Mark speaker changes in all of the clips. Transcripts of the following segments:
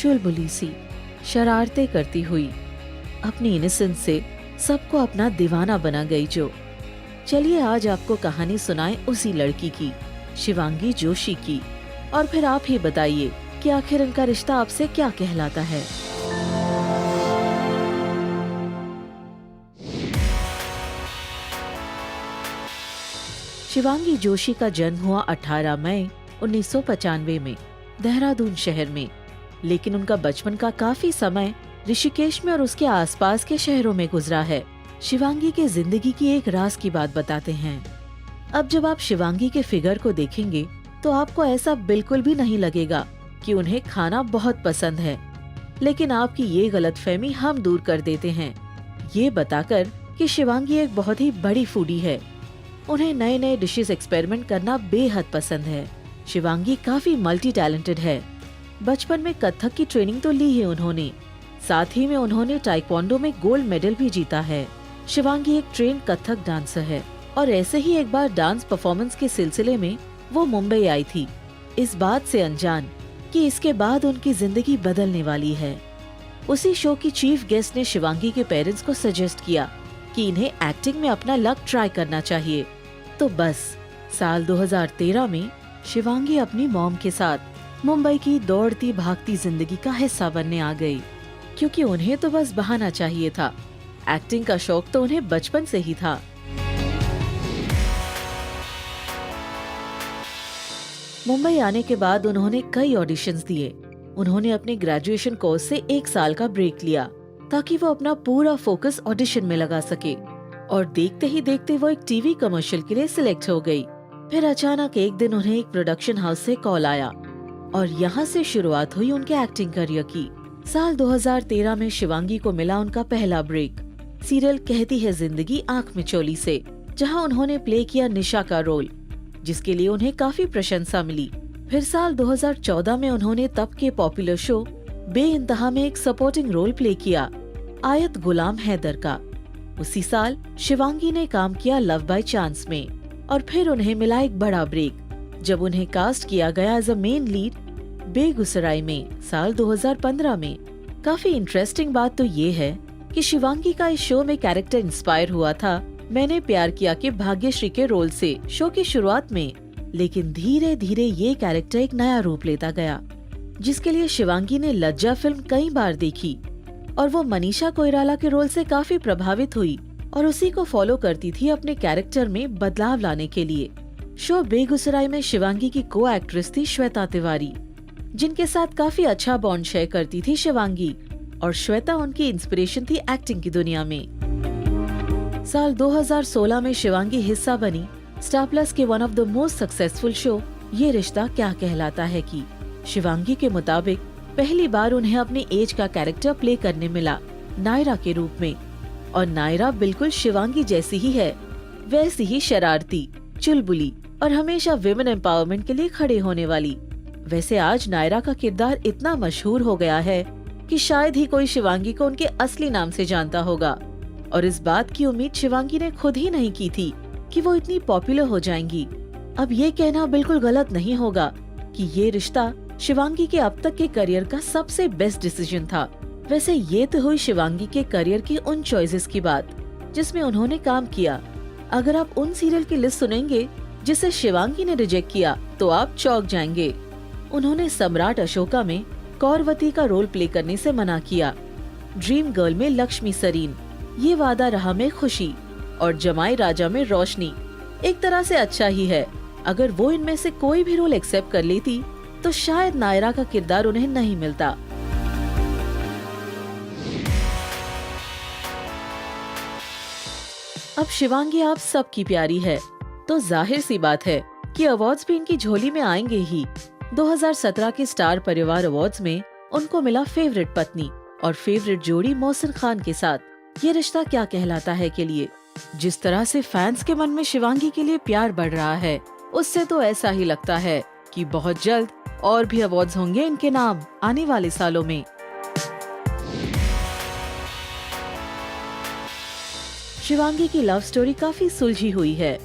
Speaker 1: चुलबुली सी, शरारतें करती हुई, अपनी इनोसेंस से सबको अपना दीवाना बना गई जो। चलिए आज आपको कहानी सुनाएं उसी लड़की की, शिवांगी जोशी की, और फिर आप ही बताइए कि आखिर इनका रिश्ता आपसे क्या कहलाता है। शिवांगी जोशी का जन्म हुआ 18 मई 1995 में देहरादून शहर में, लेकिन उनका बचपन का काफी समय ऋषिकेश में और उसके आसपास के शहरों में गुजरा है। शिवांगी के जिंदगी की एक राज की बात बताते हैं। अब जब आप शिवांगी के फिगर को देखेंगे तो आपको ऐसा बिल्कुल भी नहीं लगेगा कि उन्हें खाना बहुत पसंद है, लेकिन आपकी ये गलतफहमी हम दूर कर देते हैं ये बताकर कि शिवांगी एक बहुत ही बड़ी फूडी है। उन्हें नए नए डिशेस एक्सपेरिमेंट करना बेहद पसंद है। शिवांगी काफी मल्टी टैलेंटेड है। बचपन में कथक की ट्रेनिंग तो ली है उन्होंने, साथ ही में उन्होंने ताइक्वांडो में गोल्ड मेडल भी जीता है। शिवांगी एक ट्रेन कथक डांसर है और ऐसे ही एक बार डांस परफॉर्मेंस के सिलसिले में वो मुंबई आई थी, इस बात से अनजान कि इसके बाद उनकी जिंदगी बदलने वाली है। उसी शो की चीफ गेस्ट ने शिवांगी के पेरेंट्स को सजेस्ट किया कि इन्हें एक्टिंग में अपना लक ट्राई करना चाहिए। तो बस साल 2013 में शिवांगी अपनी मॉम के साथ मुंबई की दौड़ती भागती जिंदगी का हिस्सा बनने आ गई, क्योंकि उन्हें तो बस बहाना चाहिए था। एक्टिंग का शौक तो उन्हें बचपन से ही था। मुंबई आने के बाद उन्होंने कई ऑडिशंस दिए। उन्होंने अपने ग्रेजुएशन कोर्स से 1 साल का ब्रेक लिया ताकि वो अपना पूरा फोकस ऑडिशन में लगा सके, और देखते ही देखते वो एक टीवी कमर्शियल के लिए सिलेक्ट हो गई। फिर अचानक एक दिन उन्हें एक प्रोडक्शन हाउस से कॉल आया और यहाँ से शुरुआत हुई उनके एक्टिंग करियर की। साल 2013 में शिवांगी को मिला उनका पहला ब्रेक सीरियल कहती है जिंदगी आंख मिचोली से, जहाँ उन्होंने प्ले किया निशा का रोल, जिसके लिए उन्हें काफी प्रशंसा मिली। फिर साल 2014 में उन्होंने तब के पॉपुलर शो बेइंतहा में एक सपोर्टिंग रोल प्ले किया, आयत गुलाम हैदर का। उसी साल शिवांगी ने काम किया लव बाय चांस में, और फिर उन्हें मिला एक बड़ा ब्रेक जब उन्हें कास्ट किया गया as a main lead Begusarai में साल 2015 में। काफी इंटरेस्टिंग बात तो ये है कि शिवांगी का इस शो में कैरेक्टर इंस्पायर हुआ था मैंने प्यार किया के भाग्यश्री के रोल से शो की शुरुआत में, लेकिन धीरे धीरे ये कैरेक्टर एक नया रूप लेता गया, जिसके लिए शिवांगी ने लज्जा फिल्म कई बार देखी और वो मनीषा कोइराला के रोल से काफी प्रभावित हुई और उसी को फॉलो करती थी अपने कैरेक्टर में बदलाव लाने के लिए। शो बेगूसराय में शिवांगी की को एक्ट्रेस थी श्वेता तिवारी, जिनके साथ काफी अच्छा बॉन्ड शेयर करती थी शिवांगी, और श्वेता उनकी इंस्पिरेशन थी एक्टिंग की दुनिया में। साल 2016 में शिवांगी हिस्सा बनी स्टार प्लस के one of the most successful show ये रिश्ता क्या कहलाता है की। शिवांगी के मुताबिक पहली बार उन्हें अपने एज का कैरेक्टर प्ले करने मिला नायरा के रूप में, और नायरा बिल्कुल शिवांगी जैसी ही है, वैसी ही शरारती, चुलबुली और हमेशा विमेन एम्पावरमेंट के लिए खड़े होने वाली। वैसे आज नायरा का किरदार इतना मशहूर हो गया है कि शायद ही कोई शिवांगी को उनके असली नाम से जानता होगा, और इस बात की उम्मीद शिवांगी ने खुद ही नहीं की थी कि वो इतनी पॉपुलर हो जाएंगी। अब ये कहना बिल्कुल गलत नहीं होगा कि ये रिश्ता शिवांगी के अब तक के करियर का सबसे बेस्ट डिसीजन था। वैसे ये तो हुई शिवांगी के करियर की उन चॉइसेस की बात जिसमें उन्होंने काम किया। अगर आप उन सीरियल की लिस्ट सुनेंगे जिसे शिवांगी ने रिजेक्ट किया तो आप चौंक जाएंगे। उन्होंने सम्राट अशोका में कौरवती का रोल प्ले करने से मना किया, ड्रीम गर्ल में लक्ष्मी सरीन, ये वादा रहा में खुशी, और जमाई राजा में रोशनी। एक तरह से अच्छा ही है, अगर वो इनमें से कोई भी रोल एक्सेप्ट कर लेती तो शायद नायरा का किरदार उन्हें नहीं मिलता। अब शिवांगी आप सबकी प्यारी है, तो जाहिर सी बात है कि अवार्ड्स भी इनकी झोली में आएंगे ही। 2017 के स्टार परिवार अवार्ड्स में उनको मिला फेवरेट पत्नी और फेवरेट जोड़ी मोहसिन खान के साथ ये रिश्ता क्या कहलाता है के लिए। जिस तरह से फैंस के मन में शिवांगी के लिए प्यार बढ़ रहा है, उससे तो ऐसा ही लगता है कि बहुत जल्द और भी अवार्ड्स होंगे इनके नाम आने वाले सालों में। शिवांगी की लव स्टोरी काफी सुलझी हुई है।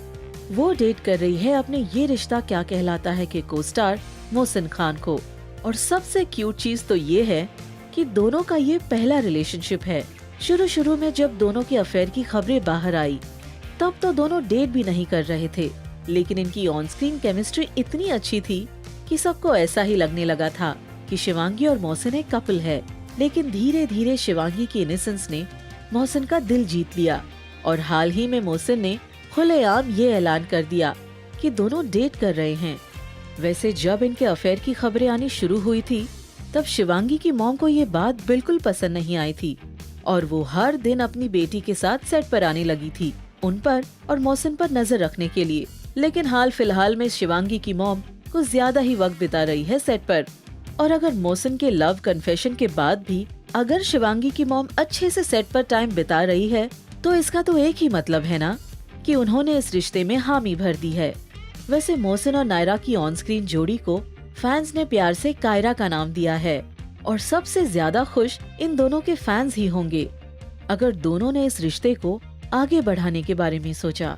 Speaker 1: वो डेट कर रही है अपने ये रिश्ता क्या कहलाता है के को स्टार मोहसिन खान को। और सबसे क्यूट चीज तो ये है कि दोनों का ये पहला रिलेशनशिप है। शुरू शुरू में जब दोनों के अफेयर की खबरें बाहर आई तब तो दोनों डेट भी नहीं कर रहे थे, लेकिन इनकी ऑन स्क्रीन केमिस्ट्री इतनी अच्छी थी कि सबको ऐसा ही लगने लगा था कि शिवांगी और मोहसिन एक कपल है। लेकिन धीरे धीरे शिवांगी की इनोसेंस ने मोहसिन का दिल जीत लिया और हाल ही में मोहसिन ने खुलेआम ये ऐलान कर दिया कि दोनों डेट कर रहे हैं। वैसे जब इनके अफेयर की खबरें आनी शुरू हुई थी तब शिवांगी की मॉम को ये बात बिल्कुल पसंद नहीं आई थी और वो हर दिन अपनी बेटी के साथ सेट पर आने लगी थी, उन पर और मोहसिन पर नजर रखने के लिए। लेकिन हाल फिलहाल में शिवांगी की मॉम कुछ ज्यादा ही वक्त बिता रही है सेट पर। और अगर मोहसिन के लव कन्फेशन के बाद भी अगर शिवांगी की मॉम अच्छे से सेट पर टाइम बिता रही है तो इसका तो एक ही मतलब है ना कि उन्होंने इस रिश्ते में हामी भर दी है। वैसे मोहसिन और नायरा की ऑन स्क्रीन जोड़ी को फैंस ने प्यार से कायरा का नाम दिया है और सबसे ज्यादा खुश इन दोनों के फैंस ही होंगे अगर दोनों ने इस रिश्ते को आगे बढ़ाने के बारे में सोचा।